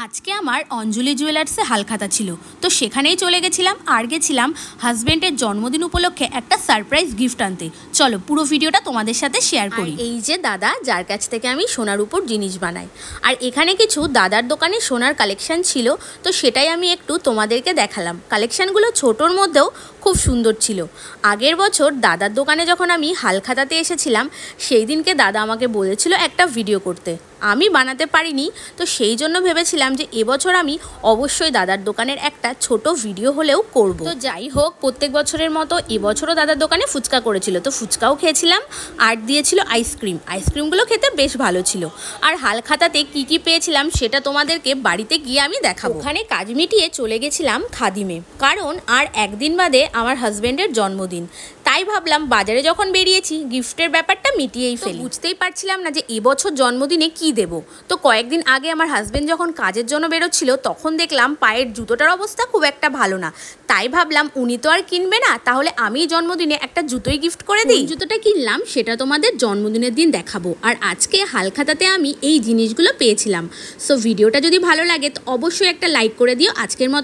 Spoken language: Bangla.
আজকে আমার অঞ্জলি জুয়েলার্সে হালখাতা ছিল, তো সেখানেই চলে গেছিলাম। আর গেছিলাম হাজব্যান্ডের জন্মদিন উপলক্ষে একটা সারপ্রাইজ গিফট আনতে। চলো পুরো ভিডিওটা তোমাদের সাথে শেয়ার করি। এই যে দাদা, যার কাছ থেকে আমি সোনার উপর জিনিস বানাই, আর এখানে কিছু দাদার দোকানে সোনার কালেকশন ছিল, তো সেটাই আমি একটু তোমাদেরকে দেখালাম। কালেকশানগুলো ছোটোর মধ্যেও খুব সুন্দর ছিল। আগের বছর দাদার দোকানে যখন আমি হালখাতাতে এসেছিলাম, সেই দিনকে দাদা আমাকে বলেছিল একটা ভিডিও করতে, আমি বানাতে পারিনি। তো সেই জন্য ভেবেছিলাম যে এবছর আমি অবশ্যই দাদার দোকানের একটা ছোট ভিডিও হলেও করব। তো যাই হোক, প্রত্যেক বছরের মতো এবছরও দাদার দোকানে ফুচকা করেছিল, তো ফুচকাও খেয়েছিলাম। আর দিয়েছিল আইসক্রিমগুলো খেতে বেশ ভালো ছিল। আর হালখাতাতে কি কি পেয়েছিলাম সেটা তোমাদেরকে বাড়িতে গিয়ে আমি দেখাবো। ওখানে কাজ মিটিয়ে চলে গেছিলাম খাদিমে, কারণ আর একদিন বাদে আমার হাজব্যান্ডের জন্মদিন। তাই ভাবলাম বাজারে যখন বেরিয়েছি গিফটের ব্যাপারটা মিটিয়েই ফেলি। বুঝতেই পারছিলাম না যে এবছর জন্মদিনে কি দেব। তো কয়েকদিন আগে আমার হাজব্যান্ড যখন কাজের জন্য বেরোচ্ছিল, তখন দেখলাম পায়ের জুতোটার অবস্থা খুব একটা ভালো না। তাই ভাবলাম উনি তো আর কিনবে না, তাহলে আমি জন্মদিনে একটা জুতোই গিফট করে দিই। জুতোটা কিনলাম সেটা তোমাদের জন্মদিনের দিন দেখাবো। আর আজকে হালখাতাতে আমি এই জিনিসগুলো পেয়েছিলাম। সো ভিডিওটা যদি ভালো লাগে তো অবশ্যই একটা লাইক করে দিও। আজকের মতো